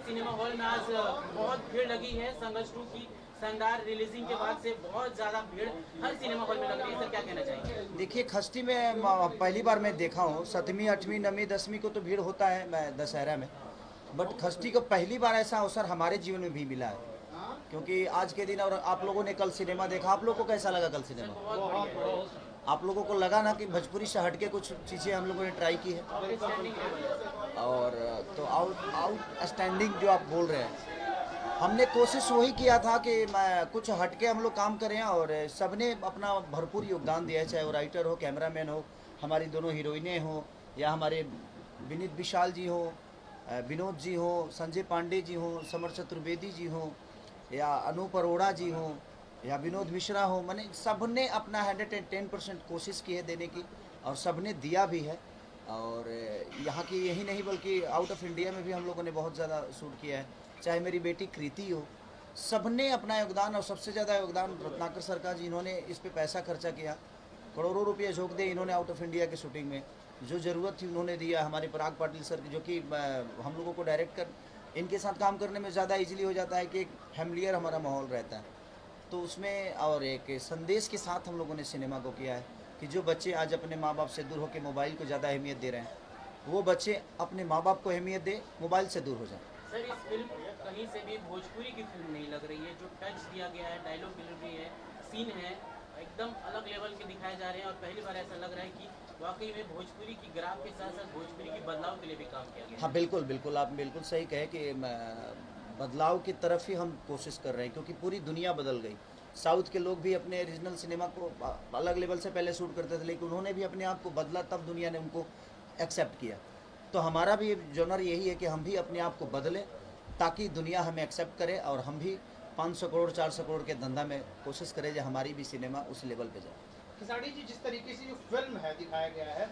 Cinema hall में आज बहुत भीड़ लगी है। संघर्ष 2 की शानदार रिलीजिंग के बाद से बहुत ज़्यादा भीड़ हर सिनेमा हॉल में लग रही है। सर क्या कहना चाहेंगे? देखिए, खष्टी में पहली बार मैं देखा हूँ। 7वीं 8वीं 9वीं 10वीं को तो भीड़ होता है मैं दशहरा में, बट खष्टी को पहली बार ऐसा अवसर हमारे जीवन में भी मिला है। क्योंकि आज के दिन, और आप लोगों ने कल सिनेमा देखा, आप लोगों को कैसा लगा कल सिनेमा? बहुत बढ़िया है। आप लोगों को लगा ना कि भोजपुरी से हटके कुछ चीज़ें हम लोगों ने ट्राई की है? आउटस्टैंडिंग लेवल है। और तो आउटस्टैंडिंग जो आप बोल रहे हैं, हमने कोशिश वही किया था कि कुछ हटके हम लोग काम करें, और सबने अपना भरपूर योगदान दिया है, चाहे वो राइटर हो, कैमरामैन हो, हमारी दोनों हीरोइनें हो, या हमारे विनीत विशाल जी हो, विनोद जी हो, संजय पांडे जी हो, समर चतुर्वेदी जी हो, या अनूप अरोड़ा जी हो, या विनोद मिश्रा हो। मैंने सबने अपना 110% कोशिश की है देने की, और सबने दिया भी है। और यहाँ की यही नहीं बल्कि आउट ऑफ इंडिया में भी हम लोगों ने बहुत ज़्यादा शूट किया है। चाहे मेरी बेटी कृति हो, सबने अपना योगदान, और सबसे ज़्यादा योगदान रत्नाकर सरकार जी, इन्होंने इस पे पैसा खर्चा किया, करोड़ों रुपये झोंक दे इन्होंने आउट ऑफ इंडिया की शूटिंग में। जो ज़रूरत थी उन्होंने दिया। हमारे पराग पाटिल सर, जो कि हम लोगों को डायरेक्ट कर, इनके साथ काम करने में ज़्यादा इजीली हो जाता है कि एक फैमिलियर हमारा माहौल रहता है, तो उसमें और एक संदेश के साथ हम लोगों ने सिनेमा को किया है कि जो बच्चे आज अपने माँ बाप से दूर होकर मोबाइल को ज़्यादा अहमियत दे रहे हैं, वो बच्चे अपने माँ बाप को अहमियत दे, मोबाइल से दूर हो जाए। सर इस फिल्म कहीं से भी भोजपुरी की फिल्म नहीं लग रही है। जो टच दिया गया है, डायलॉग डिलीवरी है, सीन है, एकदम अलग लेवल के दिखाए जा रहे हैं। और पहली बार ऐसा लग रहा है कि वाकई में भोजपुरी की ग्राफ के साथ साथ भोजपुरी की बदलाव के लिए भी काम किया गया है। हाँ बिल्कुल बिल्कुल, आप बिल्कुल सही कहे कि बदलाव की तरफ ही हम कोशिश कर रहे हैं, क्योंकि पूरी दुनिया बदल गई। साउथ के लोग भी अपने रीजनल सिनेमा को अलग लेवल से पहले शूट करते थे, लेकिन उन्होंने भी अपने आप को बदला, तब दुनिया ने उनको एक्सेप्ट किया। तो हमारा भी जॉनर यही है कि हम भी अपने आप को बदलें, ताकि दुनिया हमें एक्सेप्ट करे, और हम भी 500 करोड़ 400 करोड़ के धंधा में कोशिश करें जो हमारी भी सिनेमा उस लेवल पे जाए। खिसाड़ी जी, जिस तरीके से जो फिल्म है दिखाया गया है,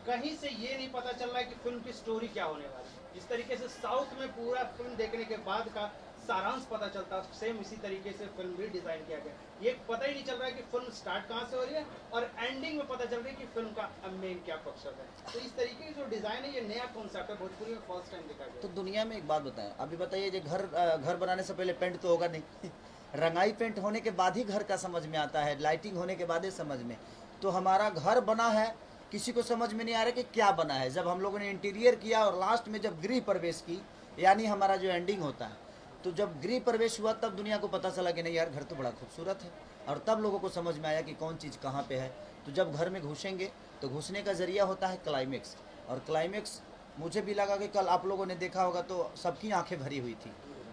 कहीं से ये नहीं पता चल रहा है कि फिल्म की स्टोरी क्या होने वाली है। जिस तरीके से साउथ में पूरा फिल्म देखने के बाद का सारांश पता चलता है, सेम इसी तरीके से फिल्म भी डिजाइन किया गया। ये पता ही नहीं चल रहा है कि फिल्म स्टार्ट कहाँ से हो रही है, और एंडिंग में पता चल रही है कि फिल्म का मेन क्या मकसद है। तो इस तरीके की जो डिजाइन है, ये नया कॉन्सेप्ट है, भोजपुरी में फर्स्ट टाइम दिखाया गया। तो दुनिया में एक बात बताएं, अभी बताइए, जो घर बनाने से पहले पेंट तो होगा नहीं रंगाई पेंट होने के बाद ही घर का समझ में आता है, लाइटिंग होने के बाद ही समझ में। तो हमारा घर बना है, किसी को समझ में नहीं आ रहा कि क्या बना है। जब हम लोगों ने इंटीरियर किया और लास्ट में जब गृह प्रवेश की, यानी हमारा जो एंडिंग होता है, तो जब गृह प्रवेश हुआ तब दुनिया को पता चला कि नहीं यार, घर तो बड़ा खूबसूरत है। और तब लोगों को समझ में आया कि कौन चीज़ कहाँ पे है। तो जब घर में घुसेंगे तो घुसने का जरिया होता है क्लाइमेक्स, और क्लाइमेक्स मुझे भी लगा कि कल आप लोगों ने देखा होगा तो सबकी आंखें भरी हुई थी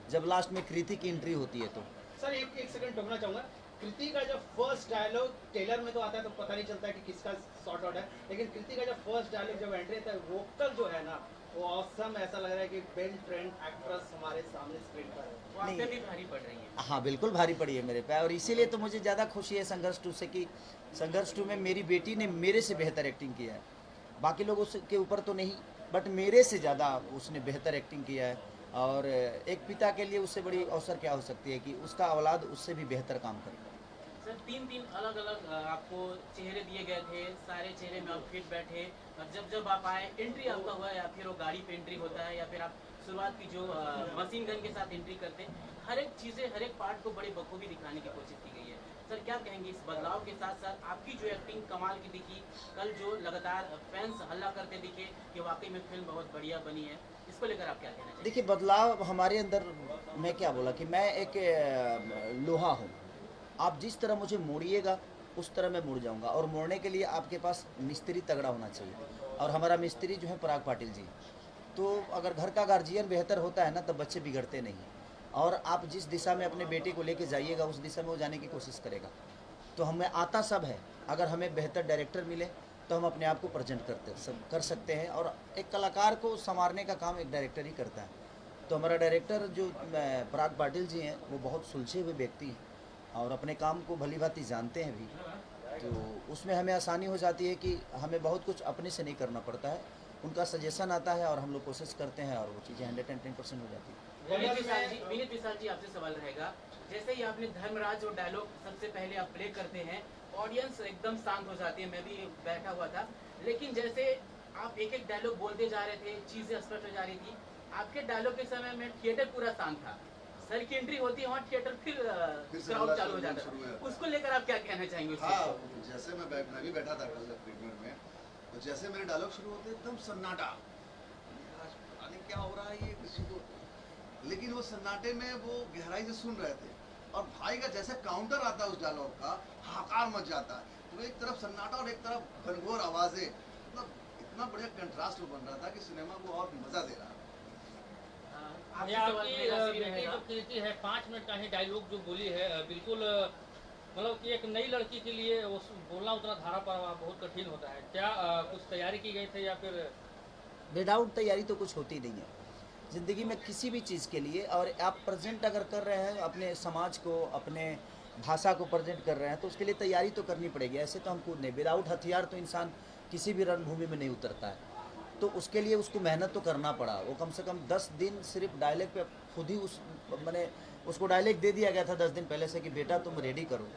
जब लास्ट में कृति की एंट्री होती है। तो सर एक सेकंड टोकना चाहूंगा। कृति का जब फर्स्ट डायलॉग ट्रेलर में तो आता है तो पता नहीं चलता है कि किसका शॉट आउट है, लेकिन कृति का जब फर्स्ट डायलॉग जब एंट्री आता है, वोकल जो है ना, वो ऑसम, ऐसा लग रहा है कि बेन ट्रेंड एक्ट्रेस हमारे सामने स्क्रीन पर है। वो आप पे भी भारी पड़ रही है। हाँ बिल्कुल भारी पड़ी है मेरे पे, और इसीलिए तो मुझे ज़्यादा खुशी है संघर्ष 2 से कि संघर्ष 2 में मेरी बेटी ने मेरे से बेहतर एक्टिंग किया है। बाकी लोगों के ऊपर तो नहीं, बट मेरे से ज़्यादा उसने बेहतर एक्टिंग किया है। और एक पिता के लिए उससे बड़ी अवसर क्या हो सकती है कि उसका औलाद उससे भी बेहतर काम करे। सर तीन अलग अलग आपको चेहरे दिए गए थे, सारे चेहरे में आप फिट बैठे, और जब आप आए, एंट्री आपका हुआ, या फिर वो गाड़ी पे एंट्री होता है, या फिर आप शुरुआत की जो मशीन गन के साथ एंट्री करते हैं, हर एक चीज़ें, हर एक पार्ट को बड़ी बखूबी दिखाने की कोशिश की गई है। सर क्या कहेंगे इस बदलाव के साथ साथ आपकी जो एक्टिंग कमाल की दिखी, कल जो लगातार फैंस हल्ला करते दिखे कि वाकई में फिल्म बहुत बढ़िया बनी है, इसको लेकर आप क्या कहना चाहिए? देखिए, बदलाव हमारे अंदर, मैं क्या बोला कि मैं एक लोहा हूँ। आप जिस तरह मुझे मोड़िएगा उस तरह मैं मुड़ जाऊंगा, और मोड़ने के लिए आपके पास मिस्त्री तगड़ा होना चाहिए। और हमारा मिस्त्री जो है पराग पाटिल जी। तो अगर घर का गार्जियन बेहतर होता है ना, तब बच्चे बिगड़ते नहीं हैं। और आप जिस दिशा में अपने बेटे को लेके जाइएगा उस दिशा में वो जाने की कोशिश करेगा। तो हमें आता सब है, अगर हमें बेहतर डायरेक्टर मिले तो हम अपने आप को प्रेजेंट कर सकते हैं। और एक कलाकार को संवारने का काम एक डायरेक्टर ही करता है। तो हमारा डायरेक्टर जो पराग पाटिल जी हैं, वो बहुत सुलझे हुए व्यक्ति हैं और अपने काम को भली भांति जानते हैं भी। तो उसमें हमें आसानी हो जाती है कि हमें बहुत कुछ अपने से नहीं करना पड़ता है, उनका सजेशन आता है और हम लोग कोशिश करते हैं, और वो चीज़ें 110% हो जाती है। विनीत विशाल जी आपसे सवाल रहेगा, जैसे ही आपने धर्मराज और डायलॉग सबसे पहले आप प्ले करते हैं, ऑडियंस एकदम शांत हो जाती है, मैं भी बैठा हुआ था, लेकिन जैसे आप एक एक डायलॉग बोलते जा रहे थे, चीज़ें स्पष्ट हो जा रही थी, आपके डायलॉग के समय में थिएटर पूरा शांत था, सर की एंट्री होती है वहाँ थिएटर फिर से क्राउड हल्ला चालू हो जाता शुरू हो है, जाता है। उसको लेकर आप क्या कहना चाहेंगे उस चीज़ हाँ, को? जैसे मैं भी बैठा था कल ट्रीटमेंट में, तो जैसे मेरे डायलॉग शुरू होते एकदम सन्नाटा, आज पता नहीं क्या हो रहा है ये किसी को, लेकिन वो सन्नाटे में वो गहराई से सुन रहे थे और भाई का जैसे काउंटर आता है उस डायलॉग का, हाहाकार मच जाता है। तो एक तरफ सन्नाटा और एक तरफ घनघोर आवाजें, मतलब इतना बढ़िया कंट्रास्ट बन रहा था कि सिनेमा को और मजा दे रहा। आपसे ये सवाल आपकी मेरा सीधे बेटी रहेगा। जो कीर्ति है 5 मिनट का ही डायलॉग जो बोली है, बिल्कुल मतलब कि एक नई लड़की के लिए वो बोलना उतना धारा पर बहुत कठिन होता है। क्या कुछ तैयारी की गई थी या फिर? विदाउट तैयारी तो कुछ होती नहीं है ज़िंदगी में किसी भी चीज़ के लिए। और आप प्रेजेंट अगर कर रहे हैं अपने समाज को, अपने भाषा को प्रेजेंट कर रहे हैं, तो उसके लिए तैयारी तो करनी पड़ेगी। ऐसे तो हम कूद नहीं, विदाउट हथियार तो इंसान किसी भी रणभूमि में नहीं उतरता है। तो उसके लिए उसको मेहनत तो करना पड़ा। वो कम से कम 10 दिन सिर्फ डायलॉग पे खुद ही मैंने उसको डायलॉग दे दिया गया था 10 दिन पहले से कि बेटा तुम रेडी करो,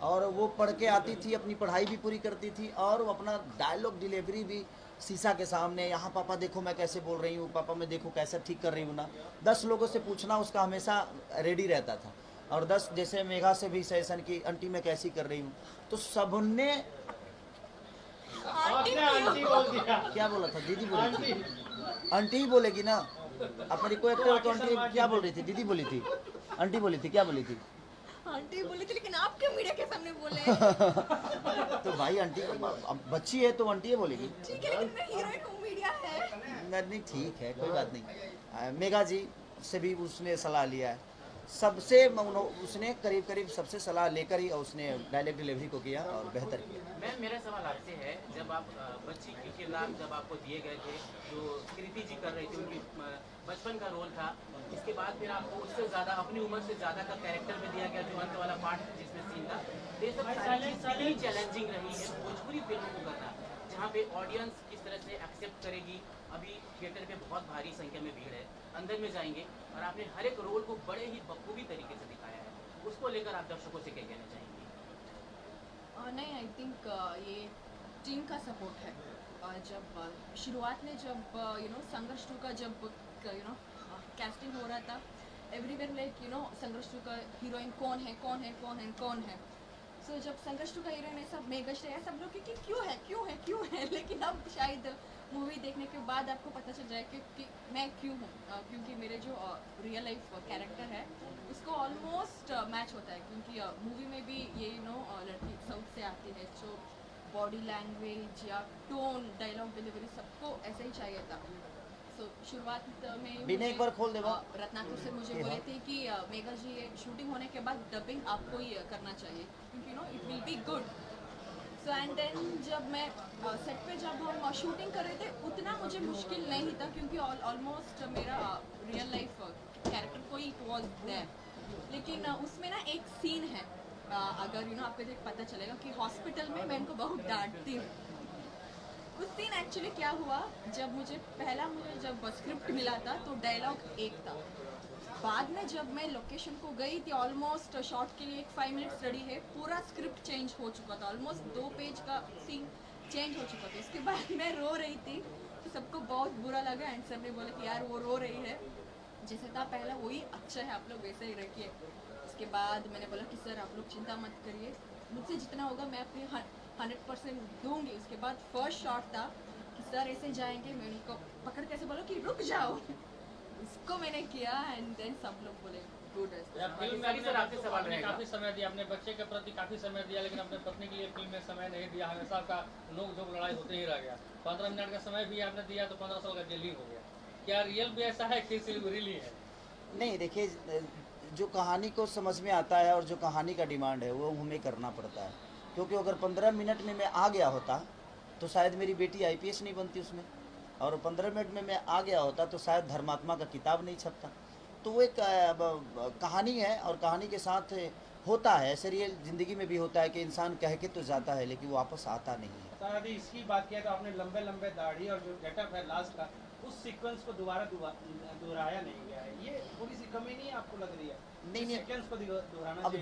और वो पढ़ के आती थी, अपनी पढ़ाई भी पूरी करती थी और वो अपना डायलॉग डिलीवरी भी शीशा के सामने, यहाँ पापा देखो मैं कैसे बोल रही हूँ, पापा मैं देखो कैसे ठीक कर रही हूँ ना। 10 लोगों से पूछना उसका हमेशा रेडी रहता था। और 10 जैसे मेघा से भी सेशन की आंटी मैं कैसी कर रही हूँ, तो सबने आपने आंटी बोल दिया। क्या बोला था? दीदी बोली थी। आंटी ही बोलेगी ना, अब मेरी कोई एक्टर तो आंटी क्या बोल रही थी? दीदी बोली थी, आंटी बोली थी, क्या बोली थी? आंटी बोली थी, लेकिन आप क्यों मीडिया के सामने बोले? तो भाई आंटी अब बच्ची है तो आंटी ही बोलेगी। ठीक है, लेकिन मैं हीरोइन हूँ, मीडिया है। नहीं ठीक है, कोई बात नहीं। मेघा जी से भी उसने सलाह लिया है, सबसे उसने करीब करीब सबसे सलाह लेकर ही उसने डायलॉग डिलीवरी को किया और बेहतर किया। मैम मेरा सवाल आपसे है, जब आप बच्ची की किरदार जब आपको दिए गए थे, जो कृति जी कर रही थी, उनकी बचपन का रोल था, इसके बाद फिर आपको उससे ज़्यादा अपनी उम्र से ज़्यादा का कैरेक्टर में दिया गया, जो अंत वाला पार्ट जिसमें सीन था। तो ये सब सारी चीज़ कितनी चैलेंजिंग रही है भोजपुरी फिल्मों को करना, जहाँ पे ऑडियंस किस तरह से एक्सेप्ट करेगी। अभी थिएटर पे बहुत भारी संख्या में भीड़ है, अंदर में जाएंगे और आपने हर एक रोल को बड़े ही बखूबी तरीके से दिखाया है, उसको लेकर आप दर्शकों से क्या कहना चाहेंगे? नहीं, आई थिंक ये टीम का सपोर्ट है। जब शुरुआत में जब संघर्ष 2 का जब कैस्टिंग हो रहा था, एवरीवेयर लाइक संघर्ष 2 का हीरोइन कौन है कौन है कौन है कौन है। सो जब संघर्ष 2 का हीरोइन है सब मेघा श्रेया, सब लोग कि क्यों है क्यों है क्यों है, लेकिन अब शायद मूवी देखने के बाद आपको पता चल जाए कि मैं क्यों हूँ, क्योंकि मेरे जो रियल लाइफ कैरेक्टर है उसको ऑलमोस्ट मैच होता है। क्योंकि मूवी में भी ये लड़की साउथ से आती है, जो बॉडी लैंग्वेज या टोन, डायलॉग डिलीवरी सबको ऐसा ही चाहिए था। सो शुरुआत में बिना एक बार खोल दे वो। रत्नाकर से मुझे बोले थे कि मेघा जी ये शूटिंग होने के बाद डबिंग आपको ही करना चाहिए, क्योंकि it will be good. So and then जब मैं सेट पे जब हम शूटिंग कर रहे थे, उतना मुझे मुश्किल नहीं था, क्योंकि ऑलमोस्ट मेरा रियल लाइफ कैरेक्टर कोई वॉज देयर। लेकिन उसमें ना एक सीन है, अगर आपको देख पता चलेगा कि हॉस्पिटल में मैं इनको बहुत डांटती हूँ। उस सीन एक्चुअली क्या हुआ, जब मुझे जब स्क्रिप्ट मिला था तो डायलॉग एक था। बाद में जब मैं लोकेशन को गई थी, ऑलमोस्ट शॉट के लिए एक 5 मिनट्स रेडी है, पूरा स्क्रिप्ट चेंज हो चुका था, ऑलमोस्ट 2 पेज का सीन चेंज हो चुका था। उसके बाद मैं रो रही थी, तो सबको बहुत बुरा लगा एंड सब ने बोला कि यार वो रो रही है, जैसे था पहला वही अच्छा है, आप लोग वैसे ही रखिए। उसके बाद मैंने बोला कि सर आप लोग चिंता मत करिए, मुझसे जितना होगा मैं अपने 100% दूंगी। उसके बाद फर्स्ट शॉट था कि सर ऐसे जाएंगे, मैं उनको पकड़ कैसे बोला कि रुक जाओ, इसको मैंने किया एंड देन सब लोग बोले गुड। फिल्म में आपने काफी समय दिया, अपने बच्चे के प्रति काफी समय दिया, लेकिन अपने पत्नी के लिए फिल्म में समय नहीं दिया, हमेशा का नोक झोंक लड़ाई होते ही रह गया। 15 मिनट का समय भी आपने दिया तो 15 साल का जेल ही हो गया। क्या रियल भी ऐसा है कि सिर्फ रियली है? नहीं देखिए, जो कहानी को समझ में आता है और जो कहानी का डिमांड है वो हमें करना पड़ता है। क्योंकि अगर 15 मिनट में मैं आ गया होता तो शायद मेरी बेटी IPS नहीं बनती उसमें, और 15 मिनट में मैं आ गया होता तो शायद धर्मात्मा का किताब नहीं छपता। तो वो एक कहानी है और कहानी के साथ होता है, ऐसे रियल ज़िंदगी में भी होता है कि इंसान कह के तो जाता है लेकिन वो वापस आता नहीं है। सर अभी इसकी बात किया तो आपने लंबे लंबे दाढ़ी और जो गेटअप है लास्ट का, उस सीक्वेंस को दोहराया नहीं गया है, ये थोड़ी सी कमी नहीं आपको लग रही है? नहीं सीक्वेंस को दोहराना अब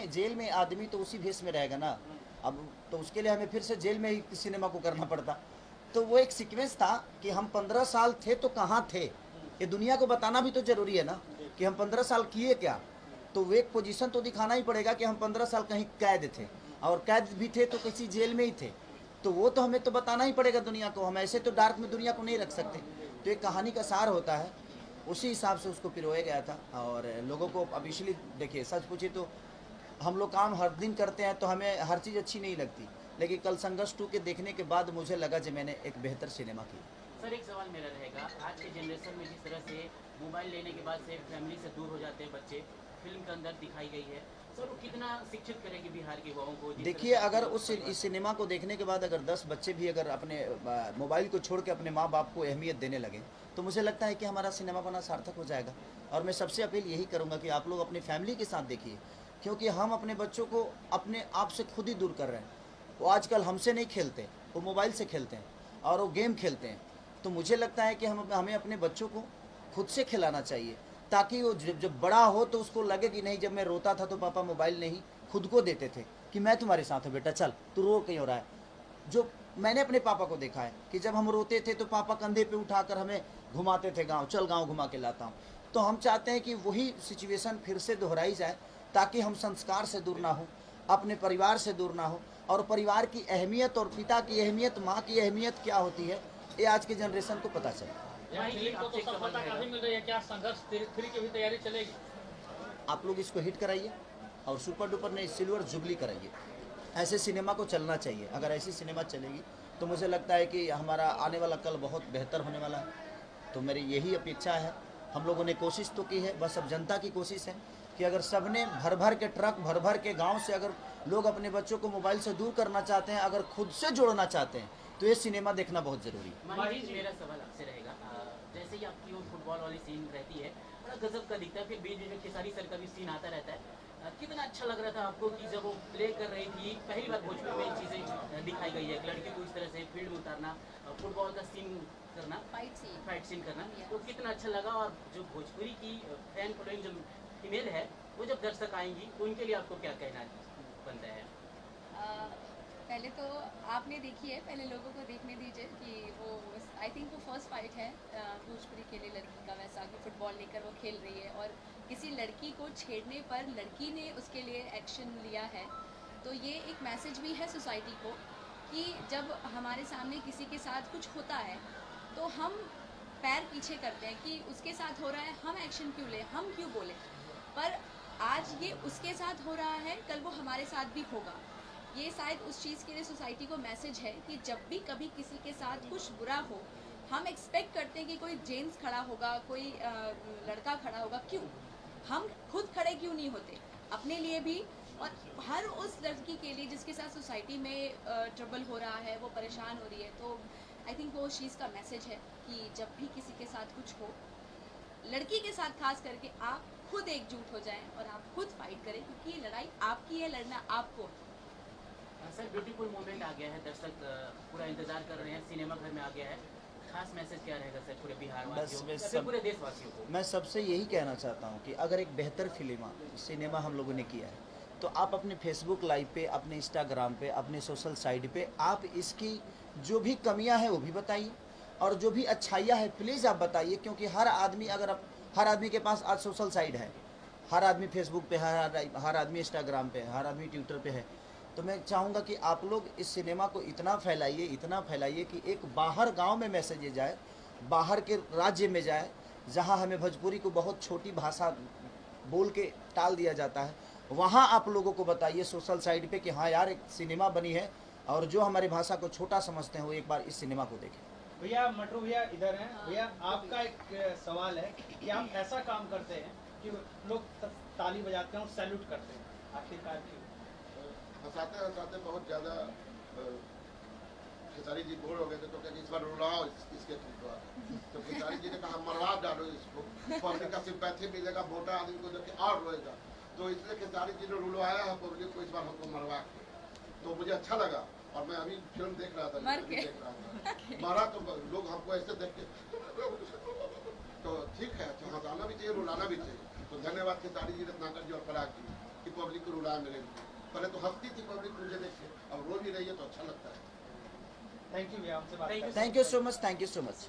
जेल में आदमी तो उसी भेष में रहेगा ना, अब तो उसके लिए हमें फिर से जेल में ही सिनेमा को करना पड़ता। तो वो एक सीक्वेंस था कि हम 15 साल थे तो कहाँ थे, ये दुनिया को बताना भी तो जरूरी है ना कि हम 15 साल किए क्या। तो वो एक पोजीशन तो दिखाना ही पड़ेगा कि हम 15 साल कहीं कैद थे, और कैद भी थे तो किसी जेल में ही थे, तो वो तो हमें तो बताना ही पड़ेगा दुनिया को। हम ऐसे तो डार्क में दुनिया को नहीं रख सकते। तो एक कहानी का सार होता है, उसी हिसाब से उसको पिरोया गया था। और लोगों को अब इसलिए देखिए, सच पूछिए तो हम लोग काम हर दिन करते हैं तो हमें हर चीज़ अच्छी नहीं लगती, लेकिन कल संघर्ष 2 के देखने के बाद मुझे लगा कि मैंने एक बेहतर सिनेमा की। सर एक सवाल मेरा रहेगा, आज के जनरेशन में जिस तरह से मोबाइल लेने के बाद से फैमिली से दूर हो जाते हैं बच्चे, फिल्म के अंदर दिखाई गई है, सर वो कितना शिक्षित करेगी बिहार के युवाओं को? देखिए, अगर इस सिनेमा को देखने के बाद अगर 10 बच्चे भी अगर अपने मोबाइल को छोड़ के अपने माँ बाप को अहमियत देने लगे, तो मुझे लगता है कि हमारा सिनेमा बना सार्थक हो जाएगा। और मैं सबसे अपील यही करूँगा कि आप लोग अपनी फैमिली के साथ देखिए, क्योंकि हम अपने बच्चों को अपने आप से खुद ही दूर कर रहे हैं। वो आजकल हमसे नहीं खेलते, वो मोबाइल से खेलते हैं और वो गेम खेलते हैं। तो मुझे लगता है कि हमें अपने बच्चों को खुद से खिलाना चाहिए, ताकि वो जब बड़ा हो तो उसको लगे कि नहीं, जब मैं रोता था तो पापा मोबाइल नहीं खुद को देते थे, कि मैं तुम्हारे साथ हूँ बेटा, चल तू रो क्यों रहा है। जो मैंने अपने पापा को देखा है कि जब हम रोते थे तो पापा कंधे पे उठाकर हमें घुमाते थे गांव, चल गांव घुमा के लाता हूँ। तो हम चाहते हैं कि वही सिचुएशन फिर से दोहराई जाए, ताकि हम संस्कार से दूर ना हो, अपने परिवार से दूर ना हो, और परिवार की अहमियत और पिता की अहमियत, माँ की अहमियत क्या होती है, ये आज के जनरेशन को पता चले। फिल्म को तो सफलता काफी मिल रही है, क्या संघर्ष 3 की भी तैयारी चलेगी? आप लोग इसको हिट कराइए और सुपर डुपर ने सिल्वर जुबली कराइए। ऐसे सिनेमा को चलना चाहिए। अगर ऐसी सिनेमा चलेगी तो मुझे लगता है कि हमारा आने वाला कल बहुत बेहतर होने वाला है। तो मेरी यही अपेक्षा है। हम लोगों ने कोशिश तो की है, बस अब जनता की कोशिश है कि अगर सबने भर भर के ट्रक, भर भर के गांव से अगर लोग अपने बच्चों को मोबाइल से दूर करना चाहते हैं, अगर खुद से जोड़ना चाहते हैं, तो ये सिनेमा देखना बहुत ज़रूरी है। माही जी, मेरा सवाल आपसे रहेगा, जैसे ही आपकी वो फुटबॉल वाली सीन रहती है, बड़ा गजब का दिखता है, फिर बीच बीच में खेसारी सर का भी सीन आता रहता है। कितना अच्छा लग रहा था आपको कि जब वो प्ले कर रही थी, पहली बार भोजपुरी में ये चीज़ें दिखाई गई है, एक लड़की को इस तरह से फील्ड में उतारना, फुटबॉल का सीन करना, फाइट सीन करना, तो कितना अच्छा लगा। और जो भोजपुरी की फैन फॉलोइंग जो फीमेल है, वो जब दर्शक आएंगी तो उनके लिए आपको क्या कहना बनता है? पहले तो आपने देखी है, पहले लोगों को देखने दीजिए कि वो आई थिंक वो फर्स्ट फाइट है भोजपुरी के लिए लड़की का, वैसा कि फुटबॉल लेकर वो खेल रही है और किसी लड़की को छेड़ने पर लड़की ने उसके लिए एक्शन लिया है। तो ये एक मैसेज भी है सोसाइटी को कि जब हमारे सामने किसी के साथ कुछ होता है तो हम पैर पीछे करते हैं कि उसके साथ हो रहा है, हम एक्शन क्यों लें, हम क्यों बोलें। पर आज ये उसके साथ हो रहा है, कल वो हमारे साथ भी होगा। ये शायद उस चीज़ के लिए सोसाइटी को मैसेज है कि जब भी कभी किसी के साथ कुछ बुरा हो, हम एक्सपेक्ट करते हैं कि कोई जेंट्स खड़ा होगा, कोई लड़का खड़ा होगा। क्यों हम खुद खड़े क्यों नहीं होते अपने लिए भी, और हर उस लड़की के लिए जिसके साथ सोसाइटी में ट्रबल हो रहा है, वो परेशान हो रही है। तो आई थिंक वो उस चीज़ का मैसेज है कि जब भी किसी के साथ कुछ हो, लड़की के साथ खास करके आप खुद एकजुट हो जाएं और आप खुद फाइट करें, क्योंकि ये लड़ाई आपकी है, लड़ना आपको। सर ब्यूटीफुल मोमेंट आ गया है, दर्शक पूरा इंतजार कर रहे हैं, सिनेमा घर में आ गया है, खास मैसेज क्या रहेगा सर पूरे बिहार वासियों को, पूरे देशवासियों को? मैं सबसे यही कहना चाहता हूँ कि अगर एक बेहतर सिनेमा हम लोगों ने किया है, तो आप अपने फेसबुक लाइव पे, अपने इंस्टाग्राम पे, अपने सोशल साइट पे आप इसकी जो भी कमियां हैं वो भी बताइए, और जो भी अच्छाइयाँ है प्लीज़ आप बताइए। क्योंकि हर आदमी के पास आज सोशल साइट है, हर आदमी फेसबुक पे है, हर आदमी इंस्टाग्राम पे है, हर आदमी ट्विटर पे है। तो मैं चाहूँगा कि आप लोग इस सिनेमा को इतना फैलाइए कि एक बाहर गांव में मैसेज ये जाए, बाहर के राज्य में जाए, जहां हमें भोजपुरी को बहुत छोटी भाषा बोल के टाल दिया जाता है, वहां आप लोगों को बताइए सोशल साइट पे कि हाँ यार, एक सिनेमा बनी है, और जो हमारी भाषा को छोटा समझते हैं वो एक बार इस सिनेमा को देखें। भैया मटरू भैया इधर हैं। भैया आपका एक सवाल है कि आप ऐसा काम करते हैं कि लोग ताली बजाते हैं और सैल्यूट करते हैं, आखिरकार क्यों? हंसाते बहुत ज़्यादा खेसारी जी बोर हो गए थे, तो क्या इस बार रुलाओ इसके थ्रू। तो खेसारी जी ने कहा मरवा डालो इसको, पब्लिक का सिंपैथी मिलेगा, मोटा आदमी को जबकि और रोएगा। तो इसलिए खेसारी जी ने रुलवाया है पब्लिक को इस बार हमको मरवा के। तो मुझे अच्छा लगा, और मैं अभी फिल्म देख रहा था, मारा तो लोग हमको ऐसे देख के तो ठीक है, तो हंसाना भी चाहिए, रुलाना भी चाहिए। तो धन्यवाद खेसारी जी, रत्नाकर जी और पराग जी कि पब्लिक को रुलाया मेरे लिए। पहले तो हंसती थी पब्लिक मुझे देख के, अब रो भी रही है तो अच्छा लगता है। थैंक यू भैया, हमसे बात थैंक यू सो मच।